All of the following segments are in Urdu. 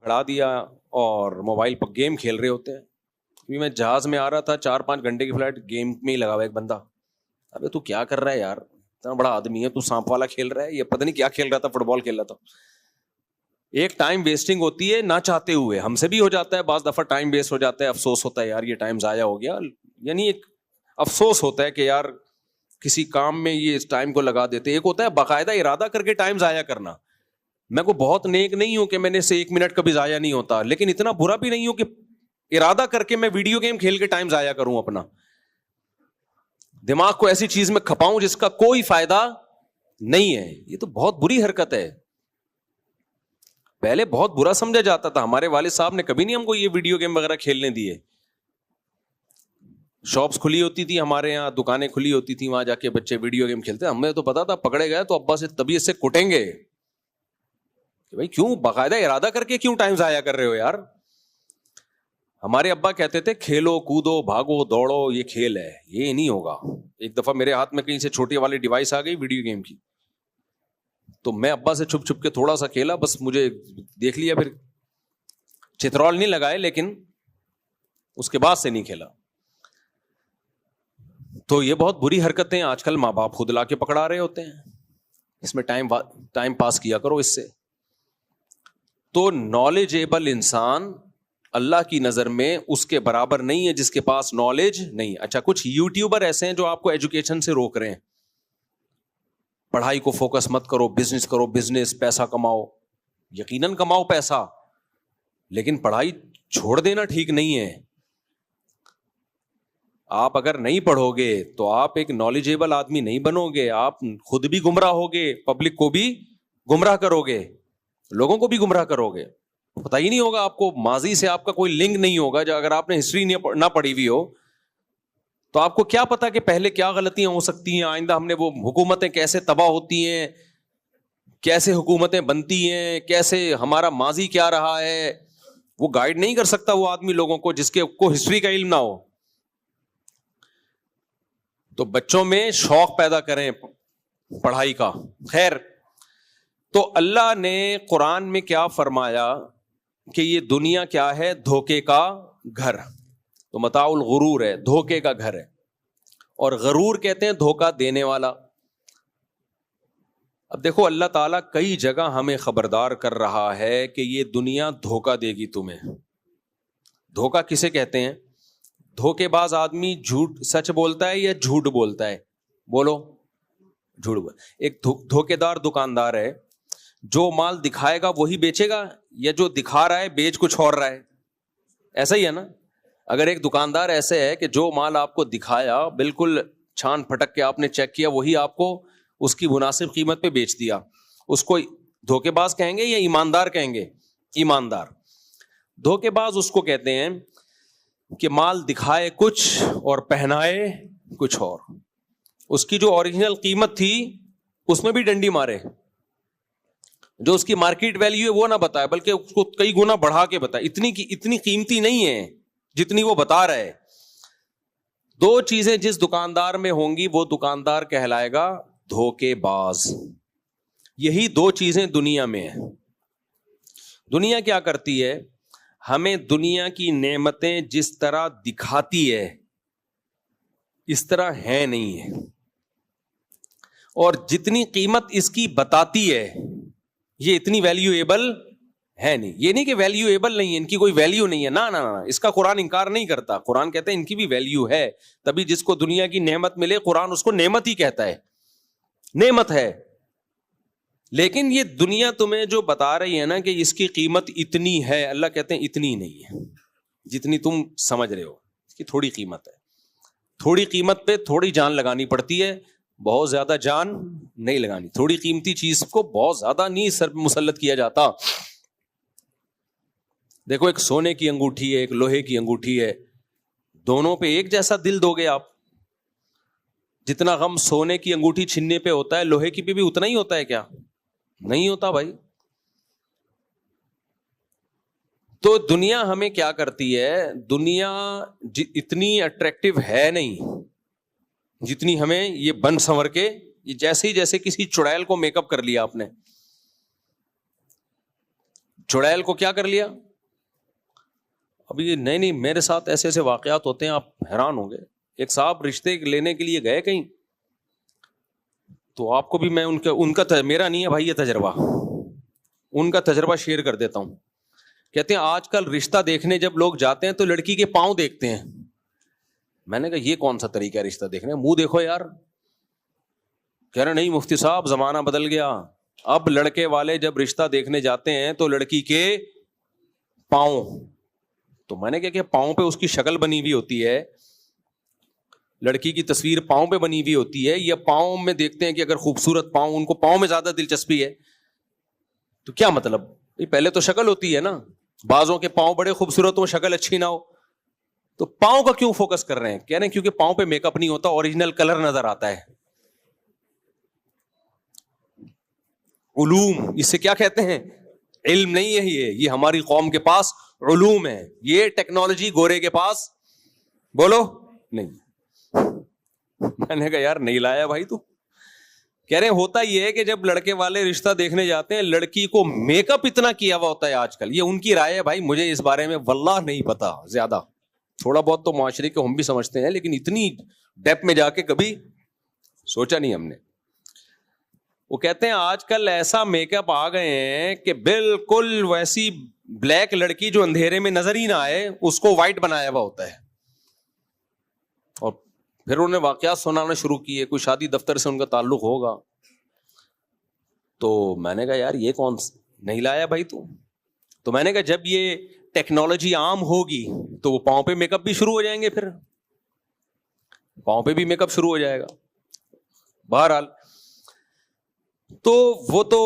کھڑا دیا اور موبائل پر گیم کھیل رہے ہوتے ہیں. ابھی میں جہاز میں آ رہا تھا, 4-5 گھنٹے کی فلائٹ, گیم میں ہی لگا ہوا ایک بندہ. ابے تو کیا کر رہا ہے یار, اتنا بڑا آدمی ہے, تو سانپ والا کھیل رہا ہے, یہ پتہ نہیں کیا کھیل رہا تھا, فٹ بال کھیل رہا تھا. ایک ٹائم ویسٹنگ ہوتی ہے نہ چاہتے ہوئے, ہم سے بھی ہو جاتا ہے بعض دفعہ, ٹائم ویسٹ ہو جاتا ہے, افسوس ہوتا ہے یار یہ ٹائم ضائع ہو گیا. یعنی ایک افسوس ہوتا ہے کہ یار کسی کام میں یہ اس ٹائم کو لگا دیتے. ایک ہوتا ہے باقاعدہ ارادہ کر کے ٹائم ضائع کرنا. میں کو بہت نیک نہیں ہوں کہ میں نے سے 1 منٹ کبھی ضائع نہیں ہوتا, لیکن اتنا برا بھی نہیں ہوں کہ ارادہ کر کے میں ویڈیو گیم کھیل کے ٹائم ضائع کروں, اپنا دماغ کو ایسی چیز میں کھپاؤں جس کا کوئی فائدہ نہیں ہے. یہ تو بہت بری حرکت ہے. پہلے بہت برا سمجھا جاتا تھا, ہمارے والد صاحب نے کبھی نہیں ہم کو یہ ویڈیو گیم وغیرہ کھیلنے دیے. شاپس کھلی ہوتی تھی ہمارے یہاں, دکانیں کھلی ہوتی تھی, وہاں جا کے بچے ویڈیو گیم کھیلتے. ہمیں تو پتا تھا پکڑے گئے تو ابا سے طبیعت سے کٹیں گے کہ بھائی کیوں باقاعدہ ارادہ کر کے کیوں ٹائم ضائع کر رہے ہو یار. ہمارے ابا کہتے تھے کھیلو کودو بھاگو دوڑو, یہ کھیل ہے, یہ نہیں ہوگا. ایک دفعہ میرے ہاتھ میں کہیں سے چھوٹی والی ڈیوائس آ گئی ویڈیو گیم کی, تو میں ابا سے چھپ چھپ کے تھوڑا سا کھیلا, بس مجھے دیکھ لیا, پھر چترول نہیں لگائے, لیکن اس کے بعد سے نہیں کھیلا. تو یہ بہت بری حرکتیں آج کل ماں باپ خود لا کے پکڑا رہے ہوتے ہیں. اس میں ٹائم پاس کیا کرو اس سے. تو نالجیبل انسان اللہ کی نظر میں اس کے برابر نہیں ہے جس کے پاس نالج نہیں. اچھا, کچھ یوٹیوبر ایسے ہیں جو آپ کو ایجوکیشن سے روک رہے ہیں, پڑھائی کو فوکس مت کرو, بزنس کرو, بزنس پیسہ کماؤ. یقیناً کماؤ پیسہ, لیکن پڑھائی چھوڑ دینا ٹھیک نہیں ہے. آپ اگر نہیں پڑھو گے تو آپ ایک نالجیبل آدمی نہیں بنو گے, آپ خود بھی گمراہ ہوگے, پبلک کو بھی گمراہ کرو گے, لوگوں کو بھی گمراہ کرو گے. پتہ ہی نہیں ہوگا آپ کو, ماضی سے آپ کا کوئی لنک نہیں ہوگا. جو اگر آپ نے ہسٹری نہ پڑھی ہوئی ہو تو آپ کو کیا پتا کہ پہلے کیا غلطیاں ہو سکتی ہیں, آئندہ ہم نے وہ حکومتیں کیسے تباہ ہوتی ہیں, کیسے حکومتیں بنتی ہیں, کیسے ہمارا ماضی کیا رہا ہے. وہ گائیڈ نہیں کر سکتا وہ آدمی لوگوں کو جس کے کو ہسٹری کا علم نہ ہو. تو بچوں میں شوق پیدا کریں پڑھائی کا. خیر, تو اللہ نے قرآن میں کیا فرمایا کہ یہ دنیا کیا ہے, دھوکے کا گھر. تو متاع الغرور ہے, دھوکے کا گھر ہے. اور غرور کہتے ہیں دھوکا دینے والا. اب دیکھو اللہ تعالیٰ کئی جگہ ہمیں خبردار کر رہا ہے کہ یہ دنیا دھوکا دے گی تمہیں. دھوکا کسے کہتے ہیں؟ دھوکے باز آدمی جھوٹ سچ بولتا ہے یا جھوٹ بولتا ہے؟ بولو, جھوٹ بول. ایک دھوکے دار دکاندار ہے, جو مال دکھائے گا وہی بیچے گا, یا جو دکھا رہا ہے بیچ کچھ اور رہا ہے؟ ایسا ہی ہے نا. اگر ایک دکاندار ایسے ہے کہ جو مال آپ کو دکھایا بالکل چھان پھٹک کے آپ نے چیک کیا, وہی آپ کو اس کی مناسب قیمت پہ بیچ دیا, اس کو دھوکے باز کہیں گے یا ایماندار کہیں گے؟ ایماندار. دھوکے باز اس کو کہتے ہیں کہ مال دکھائے کچھ اور پہنائے کچھ اور. اس کی جو اوریجنل قیمت تھی اس میں بھی ڈنڈی مارے, جو اس کی مارکیٹ ویلیو ہے وہ نہ بتائے, بلکہ اس کو کئی گنا بڑھا کے بتائے. اتنی قیمتی نہیں ہے جتنی وہ بتا رہا ہے. دو چیزیں جس دکاندار میں ہوں گی وہ دکاندار کہلائے گا دھوکے باز. یہی دو چیزیں دنیا میں ہیں. دنیا کیا کرتی ہے, ہمیں دنیا کی نعمتیں جس طرح دکھاتی ہے اس طرح ہے نہیں ہے, اور جتنی قیمت اس کی بتاتی ہے یہ اتنی ویلیویبل ہے نہیں. یہ نہیں کہ ویلیویبل نہیں ہے, ان کی کوئی ویلیو نہیں ہے, نہ اس کا قرآن انکار نہیں کرتا. قرآن کہتا ہے ان کی بھی ویلیو ہے, تبھی جس کو دنیا کی نعمت ملے قرآن اس کو نعمت ہی کہتا ہے, نعمت ہے. لیکن یہ دنیا تمہیں جو بتا رہی ہے نا کہ اس کی قیمت اتنی ہے, اللہ کہتے ہیں اتنی نہیں ہے جتنی تم سمجھ رہے ہو. اس کی تھوڑی قیمت ہے, تھوڑی قیمت پہ تھوڑی جان لگانی پڑتی ہے, بہت زیادہ جان نہیں لگانی. تھوڑی قیمتی چیز کو بہت زیادہ نہیں سر مسلط کیا جاتا. دیکھو ایک سونے کی انگوٹھی ہے, ایک لوہے کی انگوٹھی ہے, دونوں پہ ایک جیسا دل دو گے آپ؟ جتنا غم سونے کی انگوٹھی چھننے پہ ہوتا ہے لوہے کی پہ بھی اتنا ہی ہوتا ہے کیا؟ نہیں ہوتا بھائی. تو دنیا ہمیں کیا کرتی ہے, دنیا اتنی اٹریکٹیو ہے نہیں جتنی ہمیں یہ بن سنور کے, جیسے کسی چڑیل کو میک اپ کر لیا آپ نے, چڑیل کو کیا کر لیا. اب یہ نہیں میرے ساتھ ایسے ایسے واقعات ہوتے ہیں, آپ حیران ہوں گے. ایک صاحب رشتے لینے کے لیے گئے کہیں, تو آپ کو بھی میں ان کا میرا نہیں ہے بھائی یہ تجربہ, ان کا تجربہ شیئر کر دیتا ہوں. کہتے ہیں آج کل رشتہ دیکھنے جب لوگ جاتے ہیں تو لڑکی کے پاؤں دیکھتے ہیں. میں نے کہا یہ کون سا طریقہ ہے رشتہ دیکھنے, منہ دیکھو یار. کہہ رہے نہیں مفتی صاحب زمانہ بدل گیا, اب لڑکے والے جب رشتہ دیکھنے جاتے ہیں تو لڑکی کے پاؤں. تو میں نے کہا کہ پاؤں پہ اس کی شکل بنی ہوئی ہوتی ہے, لڑکی کی تصویر پاؤں پہ بنی ہوئی ہوتی ہے, یا پاؤں میں دیکھتے ہیں کہ اگر خوبصورت پاؤں, ان کو پاؤں میں زیادہ دلچسپی ہے. تو کیا مطلب, پہلے تو شکل ہوتی ہے نا, بعضوں کے پاؤں بڑے خوبصورت ہو شکل اچھی نہ ہو, تو پاؤں کا کیوں فوکس کر رہے ہیں؟ کہہ رہے ہیں کیونکہ پاؤں پہ میک اپ نہیں ہوتا, اوریجنل کلر نظر آتا ہے. علوم اس سے کیا کہتے ہیں, علم نہیں ہے یہ ہماری قوم کے پاس علوم ہے, یہ ٹیکنالوجی گورے کے پاس بولو نہیں. میں نے کہا یار نہیں لایا بھائی تو. کہہ رہے ہوتا یہ ہے کہ جب لڑکے والے رشتہ دیکھنے جاتے ہیں لڑکی کو میک اپ اتنا کیا ہوا ہوتا ہے آج کل, یہ ان کی رائے ہے بھائی, مجھے اس بارے میں واللہ نہیں پتا زیادہ, تھوڑا بہت تو معاشرے کو ہم بھی سمجھتے ہیں, لیکن اتنی ڈیپ میں جا کے کبھی سوچا نہیں ہم نے. وہ کہتے ہیں آج کل ایسا میک اپ آ گئے ہیں کہ بالکل ویسی بلیک لڑکی جو اندھیرے میں نظر ہی نہ آئے اس کو وائٹ بنایا ہوا ہوتا ہے. اور پھر انہوں نے واقعات سنانا شروع کیے, کوئی شادی دفتر سے ان کا تعلق ہوگا. تو میں نے کہا یار یہ کون نہیں لایا بھائی تو میں نے کہا جب یہ ٹیکنالوجی عام ہوگی تو وہ پاؤں پہ میک اپ بھی شروع ہو جائیں گے, پھر پاؤں پہ بھی میک اپ شروع ہو جائے گا. بہرحال تو وہ تو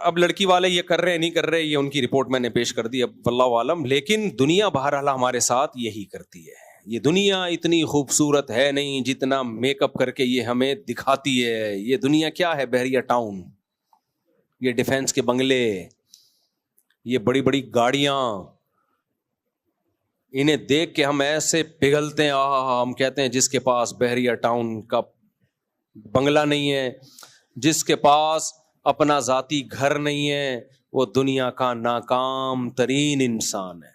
اب لڑکی والے یہ کر رہے ہیں نہیں کر رہے, یہ ان کی رپورٹ میں نے پیش کر دی, اب واللہ عالم. لیکن دنیا بہرحال ہمارے ساتھ یہی کرتی ہے. یہ دنیا اتنی خوبصورت ہے نہیں جتنا میک اپ کر کے یہ ہمیں دکھاتی ہے. یہ دنیا کیا ہے, بحریہ ٹاؤن, یہ ڈیفینس کے بنگلے, یہ بڑی بڑی گاڑیاں, انہیں دیکھ کے ہم ایسے پگھلتے ہیں, ہم کہتے ہیں جس کے پاس بحریہ ٹاؤن کا بنگلہ نہیں ہے, جس کے پاس اپنا ذاتی گھر نہیں ہے, وہ دنیا کا ناکام ترین انسان ہے.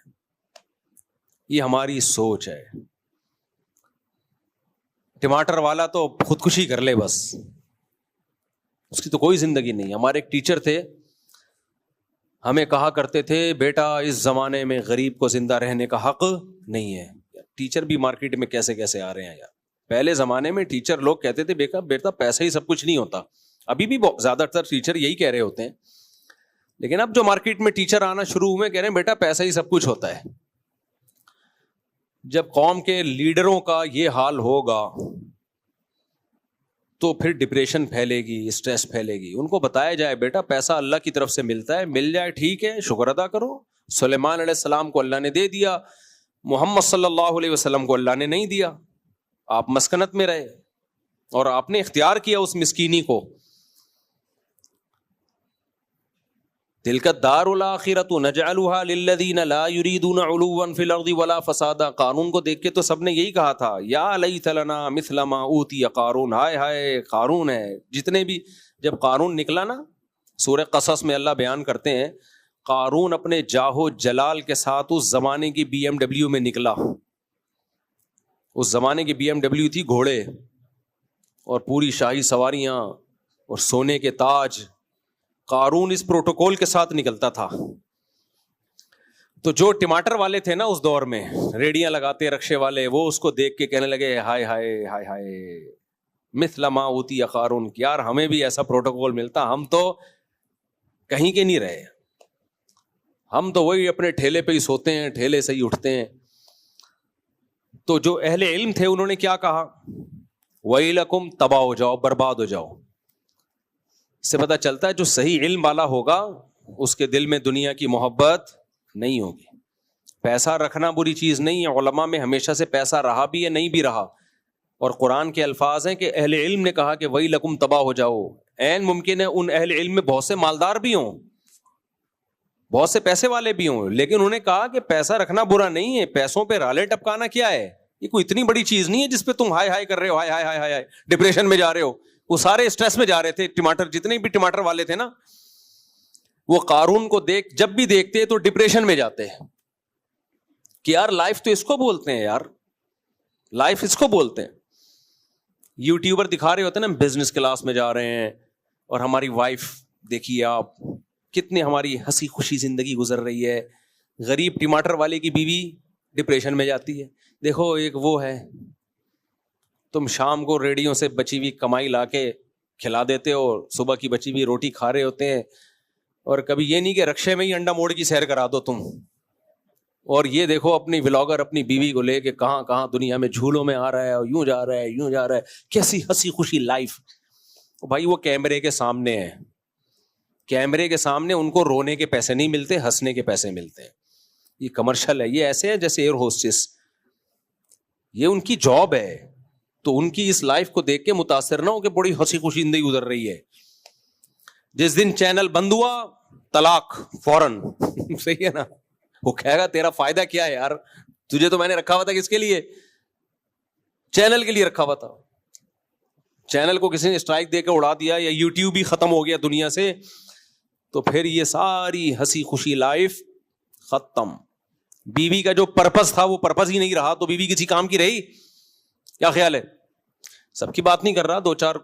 یہ ہماری سوچ ہے. ٹماٹر والا تو خودکشی کر لے بس, اس کی تو کوئی زندگی نہیں. ہمارے ایک ٹیچر تھے, ہمیں کہا کرتے تھے بیٹا اس زمانے میں غریب کو زندہ رہنے کا حق نہیں ہے. ٹیچر بھی مارکیٹ میں کیسے کیسے آ رہے ہیں یار. پہلے زمانے میں ٹیچر لوگ کہتے تھے بیٹا پیسہ ہی سب کچھ نہیں ہوتا. ابھی بھی زیادہ تر ٹیچر یہی کہہ رہے ہوتے ہیں, لیکن اب جو مارکیٹ میں ٹیچر آنا شروع ہوئے کہہ رہے ہیں بیٹا پیسہ ہی سب کچھ ہوتا ہے. جب قوم کے لیڈروں کا یہ حال ہوگا تو پھر ڈپریشن پھیلے گی, اسٹریس پھیلے گی. ان کو بتایا جائے بیٹا پیسہ اللہ کی طرف سے ملتا ہے, مل جائے ٹھیک ہے, شکر ادا کرو. سلیمان علیہ السلام کو اللہ نے دے دیا, محمد صلی اللہ علیہ وسلم کو اللہ نے نہیں دیا. آپ مسکنت میں رہے اور آپ نے اختیار کیا اس مسکینی کو. تلک الدار الاخرۃ نجعلها للذین لا یریدون علوا فی الارض ولا فسادا. قارون کو دیکھ کے تو سب نے یہی کہا تھا یا لیت لنا مثل ما اوتی قارون. ہائے ہائے قارون ہے. جتنے بھی جب قارون نکلا نا, سورہ قصص میں اللہ بیان کرتے ہیں قارون اپنے جاہو جلال کے ساتھ اس زمانے کی بی ایم ڈبلیو میں نکلا. اس زمانے کی بی ایم ڈبلیو تھی گھوڑے اور پوری شاہی سواریاں اور سونے کے تاج. قارون اس پروٹوکول کے ساتھ نکلتا تھا. تو جو ٹماٹر والے تھے نا اس دور میں, ریڑیاں لگاتے رکشے والے, وہ اس کو دیکھ کے کہنے لگے ہائے ہائے ہائے ہائے مثل ما اوتی قارون. یار ہمیں بھی ایسا پروٹوکول ملتا, ہم تو کہیں کے نہیں رہے, ہم تو وہی اپنے ٹھیلے پہ ہی سوتے ہیں, ٹھیلے سے ہی اٹھتے ہیں. تو جو اہل علم تھے انہوں نے کیا کہا, ویلکم, تباہ ہو جاؤ, برباد ہو جاؤ. اس سے پتہ چلتا ہے جو صحیح علم والا ہوگا اس کے دل میں دنیا کی محبت نہیں ہوگی. پیسہ رکھنا بری چیز نہیں ہے, علماء میں ہمیشہ سے پیسہ رہا بھی ہے, نہیں بھی رہا. اور قرآن کے الفاظ ہیں کہ اہل علم نے کہا کہ ویلکم, تباہ ہو جاؤ. عین ممکن ہے ان اہل علم میں بہت سے مالدار بھی ہوں, بہت سے پیسے والے بھی ہوں, لیکن انہوں نے کہا کہ پیسہ رکھنا برا نہیں ہے. پیسوں پہ رالے ٹپکانا کیا ہے, یہ کوئی اتنی بڑی چیز نہیں ہے جس پہ تم ہائے ہائے کر رہے ہو, ہائے ہائے ہائے ہائے ڈپریشن میں جا رہے ہو. وہ سارے اسٹریس میں جا رہے تھے, ٹماٹر جتنے بھی ٹماٹر والے تھے نا وہ قارون کو جب بھی دیکھتے تو ڈپریشن میں جاتے ہیں کہ یار لائف تو اس کو بولتے ہیں، یار لائف اس کو بولتے ہیں. یوٹیوبر دکھا رہے ہوتے ہیں نا بزنس کلاس میں جا رہے ہیں، اور ہماری وائف دیکھیے آپ کتنی ہماری ہنسی خوشی زندگی گزر رہی ہے. غریب ٹماٹر والے کی بیوی ڈپریشن میں جاتی ہے. دیکھو ایک وہ ہے، تم شام کو ریڑیوں سے بچی ہوئی کمائی لا کے کھلا دیتے ہو، صبح کی بچی ہوئی روٹی کھا رہے ہوتے ہیں، اور کبھی یہ نہیں کہ رکشے میں ہی انڈا موڑ کی سیر کرا دو تم. اور یہ دیکھو اپنی ولاگر اپنی بیوی کو لے کے کہاں کہاں دنیا میں جھولوں میں آ رہا ہے، اور یوں جا رہا ہے یوں جا رہا ہے، کیسی ہنسی خوشی لائف. بھائی وہ کیمرے کے سامنے ہے، کیمرے کے سامنے ان کو رونے کے پیسے نہیں ملتے، ہنسنے کے پیسے ملتے ہیں. یہ کمرشل ہے. یہ ایسے ہے جیسے ایئر ہوسٹس، یہ ان کی جاب ہے. تو ان کی اس لائف کو دیکھ کے متاثر نہ ہو کہ بڑی ہنسی خوشی زندگی گزر رہی ہے. جس دن چینل بند ہوا طلاق فوراً. صحیح ہے نا؟ وہ کہے گا تیرا فائدہ کیا ہے یار، تجھے تو میں نے رکھا ہوا تھا کس کے لیے؟ چینل کے لیے رکھا ہوا تھا. چینل کو کسی نے اسٹرائک دے کے اڑا دیا، یا یوٹیوب بھی ختم ہو گیا دنیا سے، تو پھر یہ ساری ہنسی خوشی لائف ختم. بیوی کا جو پرپس تھا وہ پرپس ہی نہیں رہا، تو بیوی کسی کام کی رہی؟ کیا خیال ہے؟ سب کی بات نہیں کر رہا، دو چار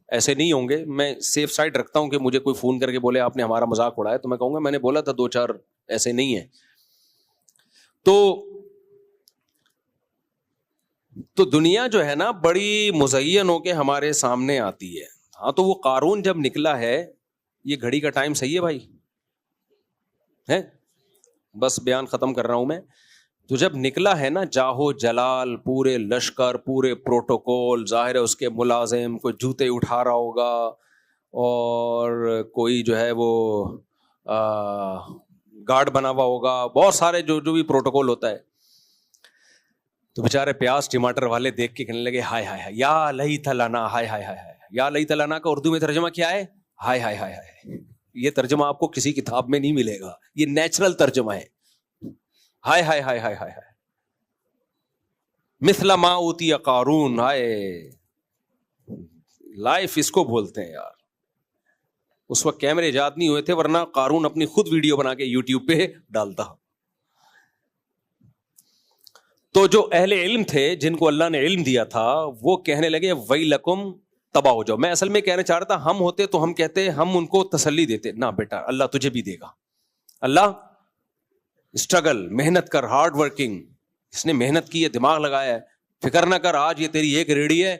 ایسے نہیں ہوں گے. میں سیف سائڈ رکھتا ہوں کہ مجھے کوئی فون کر کے بولے آپ نے ہمارا مذاق اڑایا، تو میں کہوں گا میں نے بولا تھا دو چار ایسے نہیں ہیں. تو دنیا جو ہے نا بڑی مزین ہو کے ہمارے سامنے آتی ہے. ہاں تو وہ قارون جب نکلا ہے، یہ گھڑی کا ٹائم صحیح ہے بھائی ہے؟ بس بیان ختم کر رہا ہوں میں. تو جب نکلا ہے نا جاہو جلال، پورے لشکر، پورے پروٹوکول، ظاہر ہے اس کے ملازم کوئی جوتے اٹھا رہا ہوگا، اور کوئی جو ہے وہ گارڈ بنا ہوا ہوگا، بہت سارے جو بھی پروٹوکول ہوتا ہے. تو بےچارے پیاز ٹماٹر والے دیکھ کے کہنے لگے ہائے ہائے ہائے یا لیت لنا، ہائے ہائے ہائے ہائے. یا لیت لنا کا اردو میں ترجمہ کیا ہے؟ ہائے ہائے ہائے ہائے. یہ ترجمہ آپ کو کسی کتاب میں نہیں ملے گا، یہ نیچرل ترجمہ ہے. ہائے ہائے ہائے ہائے ہائے ہائے مثل ما اوتی قارون. ہائے لائف اس کو بولتے ہیں یار. اس وقت کیمرے ایجاد نہیں ہوئے تھے، ورنہ قارون اپنی خود ویڈیو بنا کے یوٹیوب پہ ڈالتا. تو جو اہل علم تھے جن کو اللہ نے علم دیا تھا، وہ کہنے لگے ویلکم، تباہ ہو جاؤ. میں اصل میں کہنا چاہ رہا تھا ہم ہوتے تو ہم کہتے، ہم ان کو تسلی دیتے، نہ بیٹا اللہ تجھے بھی دے گا. اللہ اسٹرگل، محنت کر، ہارڈ ورکنگ، اس نے محنت کی ہے، دماغ لگایا ہے، فکر نہ کر آج یہ تیری ایک ریڑھی ہے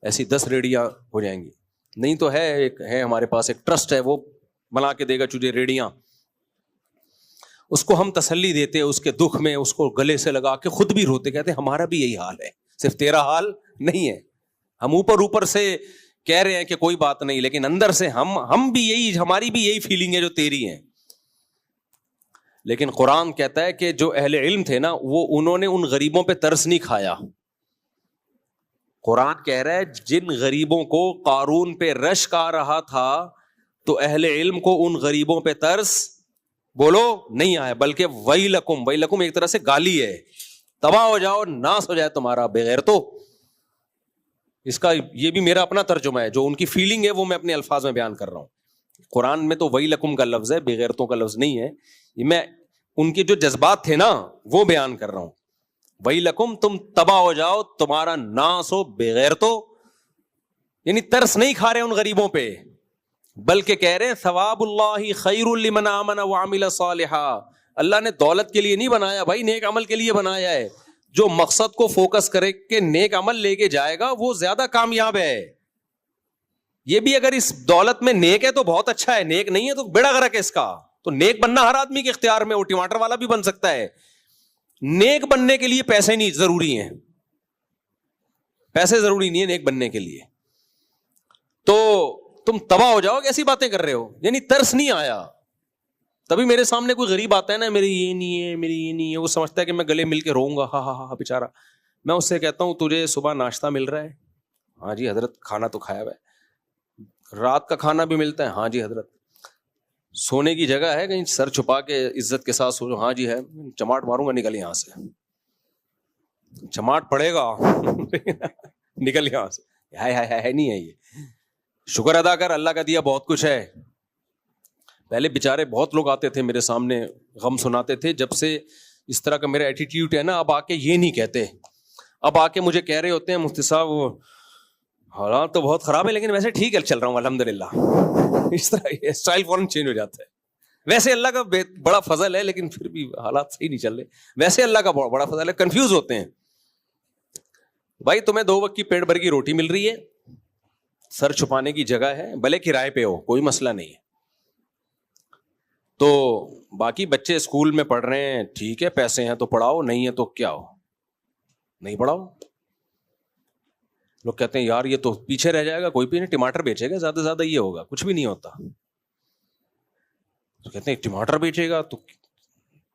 ایسی 10 ریڑیاں ہو جائیں گی. نہیں تو ہے ہمارے پاس ایک ٹرسٹ ہے، وہ بنا کے دے گا تجھے ریڑیاں. اس کو ہم تسلی دیتے، اس کے دکھ میں اس کو گلے سے لگا کے خود بھی روتے، کہتے ہمارا بھی یہی حال ہے، صرف تیرا حال نہیں ہے. ہم اوپر سے کہہ رہے ہیں کہ کوئی بات نہیں، لیکن اندر سے ہم بھی یہی، ہماری بھی یہی فیلنگ ہے جو تیری ہے. لیکن قرآن کہتا ہے کہ جو اہل علم تھے نا، وہ انہوں نے ان غریبوں پہ ترس نہیں کھایا. قرآن کہہ رہا ہے جن غریبوں کو قارون پہ رشک آ رہا تھا، تو اہل علم کو ان غریبوں پہ ترس بولو نہیں آیا، بلکہ ویلکم، ویلکم ایک طرح سے گالی ہے، تباہ ہو جاؤ، ناس ہو جائے تمہارا بغیرتو. اس کا یہ بھی میرا اپنا ترجمہ ہے، جو ان کی فیلنگ ہے وہ میں اپنے الفاظ میں بیان کر رہا ہوں. قرآن میں تو ویلکم کا لفظ ہے، بغیرتوں کا لفظ نہیں ہے. میں ان کے جو جذبات تھے نا وہ بیان کر رہا ہوں. ویلکم، تم تباہ ہو جاؤ، تمہارا ناس ہو بغیرتو. یعنی ترس نہیں کھا رہے ان غریبوں پہ، بلکہ کہہ رہے ہیں ثواب اللہ خیر لمن آمن وعمل صالحا. اللہ نے دولت کے لیے نہیں بنایا بھائی، نیک عمل کے لیے بنایا ہے. جو مقصد کو فوکس کرے کہ نیک عمل لے کے جائے گا وہ زیادہ کامیاب ہے. یہ بھی اگر اس دولت میں نیک ہے تو بہت اچھا ہے، نیک نہیں ہے تو بیڑا غرق ہے اس کا. تو نیک بننا ہر آدمی کے اختیار میں، وہ ٹماٹر والا بھی بن سکتا ہے. نیک بننے کے لیے پیسے نہیں ضروری ہیں، پیسے ضروری نہیں ہے نیک بننے کے لیے. تو تم تباہ ہو جاؤ، کیسی باتیں کر رہے ہو؟ یعنی ترس نہیں آیا. تبھی میرے سامنے کوئی غریب آتا ہے نا، میری یہ نہیں ہے، میری یہ نہیں ہے، وہ سمجھتا ہے کہ میں گلے مل کے روؤں گا، ہاں ہاں ہاں بیچارہ. میں اس سے کہتا ہوں تجھے صبح ناشتہ مل رہا ہے؟ ہاں جی حضرت. کھانا تو کھایا ہوا ہے. رات کا کھانا بھی ملتا ہے؟ ہاں جی حضرت. سونے کی جگہ ہے کہیں سر چھپا کے عزت کے ساتھ سو؟ ہاں جی ہے. چماٹ ماروں گا، نکل یہاں سے. چماٹ پڑے گا نکل یہاں سے. ہے نہیں ہے. یہ شکر ادا کر، اللہ کا دیا بہت کچھ ہے. پہلے بیچارے بہت لوگ آتے تھے میرے سامنے غم سناتے تھے, جب سے اس طرح کا میرا ایٹیٹیوڈ ہے نا, اب آ کے یہ نہیں کہتے, اب آ کے مجھے کہہ رہے ہوتے ہیں مفتی صاحب حالات تو بہت خراب ہے لیکن ویسے ٹھیک ہے چل رہا ہوں الحمدللہ. اس طرح اسٹائل فوراً چینج ہو جاتا ہے. ویسے اللہ کا بڑا فضل ہے لیکن پھر بھی حالات صحیح نہیں چل رہے. ویسے اللہ کا بڑا فضل ہے, کنفیوز ہوتے ہیں. بھائی تمہیں 2 وقت کی پیٹ بھر کی روٹی مل رہی ہے, سر چھپانے کی جگہ ہے, بھلے کرائے پہ ہو کوئی مسئلہ نہیں ہے. تو باقی بچے اسکول میں پڑھ رہے ہیں, ٹھیک ہے پیسے ہیں تو پڑھاؤ, نہیں ہے تو کیا ہو, نہیں پڑھاؤ. لوگ کہتے ہیں یار یہ تو پیچھے رہ جائے گا, کوئی بھی نہیں, ٹماٹر بیچے گا زیادہ سے زیادہ, یہ ہوگا, کچھ بھی نہیں ہوتا. تو کہتے ہیں ٹماٹر بیچے گا تو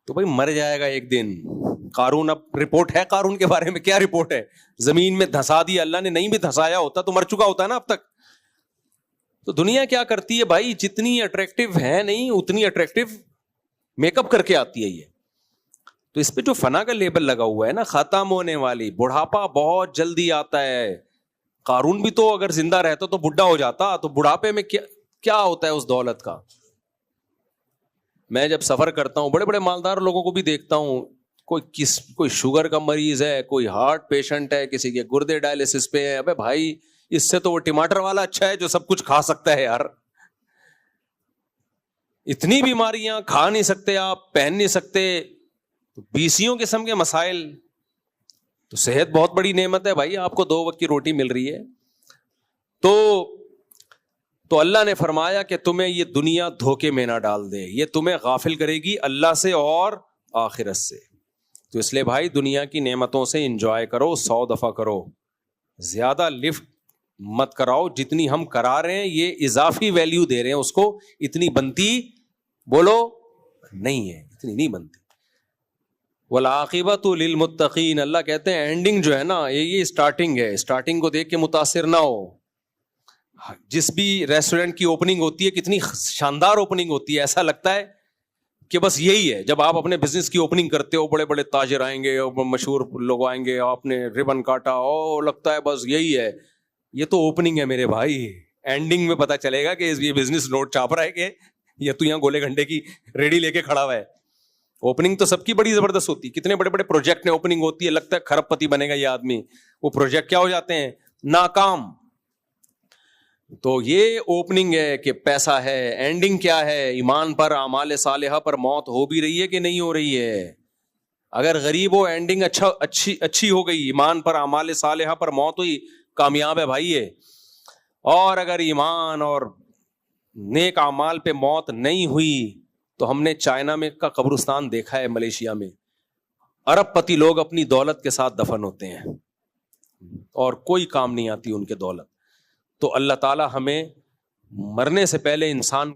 بھائی مر جائے گا ایک دن. قارون, اب رپورٹ ہے قارون کے بارے میں, کیا رپورٹ ہے؟ زمین میں دھسا دیا اللہ نے, نہیں بھی دھسایا ہوتا تو مر چکا ہوتا ہے نا اب تک. تو دنیا کیا کرتی ہے بھائی, جتنی اٹریکٹیو ہے نہیں اتنی اٹریکٹیو میک اپ کر کے آتی ہے یہ. تو اس پہ جو فنا کا لیبل لگا ہوا ہے نا, ختم ہونے والی, بڑھاپا بہت جلدی آتا ہے. قارون بھی تو اگر زندہ رہتا تو بڈھا ہو جاتا, تو بڑھاپے میں کیا ہوتا ہے اس دولت کا. میں جب سفر کرتا ہوں بڑے بڑے مالدار لوگوں کو بھی دیکھتا ہوں, کوئی شوگر کا مریض ہے, کوئی ہارٹ پیشنٹ ہے, کسی کے گردے ڈائلسس پہ ہے. ابے بھائی اس سے تو وہ ٹماٹر والا اچھا ہے جو سب کچھ کھا سکتا ہے یار. اتنی بیماریاں, کھا نہیں سکتے آپ, پہن نہیں سکتے, 20 قسم کے مسائل. تو صحت بہت بڑی نعمت ہے بھائی, آپ کو 2 وقت کی روٹی مل رہی ہے. تو اللہ نے فرمایا کہ تمہیں یہ دنیا دھوکے میں نہ ڈال دے, یہ تمہیں غافل کرے گی اللہ سے اور آخرت سے. تو اس لیے بھائی دنیا کی نعمتوں سے انجوائے کرو, 100 دفعہ کرو, زیادہ لفٹ مت کراؤ. جتنی ہم کرا رہے ہیں یہ اضافی ویلیو دے رہے ہیں اس کو, اتنی بنتی بولو نہیں ہے, اتنی نہیں بنتی. والعاقبۃ للمتقین, اللہ کہتے ہیں اینڈنگ جو ہے نا یہ اسٹارٹنگ ہے, اسٹارٹنگ کو دیکھ کے متاثر نہ ہو. جس بھی ریسٹورینٹ کی اوپننگ ہوتی ہے کتنی شاندار اوپننگ ہوتی ہے, ایسا لگتا ہے کہ بس یہی ہے. جب آپ اپنے بزنس کی اوپننگ کرتے ہو, بڑے بڑے تاجر آئیں گے, مشہور لوگ آئیں گے, آپ نے ربن کاٹا, او لگتا ہے بس یہی ہے. یہ تو اوپننگ ہے میرے بھائی, اینڈنگ میں پتا چلے گا کہ یہ بزنس نوٹ چاپ رہا ہے کہ یہ تو یہاں گولے گھنٹے کی ریڈی لے کے کھڑا ہوا ہے. اوپننگ تو سب کی بڑی زبردست ہوتی ہے. کتنے بڑے بڑے پروجیکٹ میں اوپننگ ہوتی ہے, لگتا ہے کھرب پتی بنے گا یہ آدمی, وہ پروجیکٹ کیا ہو جاتے ہیں, ناکام. تو یہ اوپننگ ہے کہ پیسہ ہے. اینڈنگ کیا ہے, ایمان پر, اعمال صالحہ پر موت ہو بھی رہی ہے کہ نہیں ہو رہی ہے. اگر غریب ہو, اینڈنگ اچھی ہو گئی, ایمان پر اعمال صالحہ پر موت ہوئی, کامیاب ہے بھائی یہ. اور اگر ایمان اور نیک اعمال پہ موت نہیں ہوئی تو ہم نے چائنا میں کا قبرستان دیکھا ہے, ملیشیا میں ارب پتی لوگ اپنی دولت کے ساتھ دفن ہوتے ہیں اور کوئی کام نہیں آتی ان کے دولت. تو اللہ تعالی ہمیں مرنے سے پہلے انسان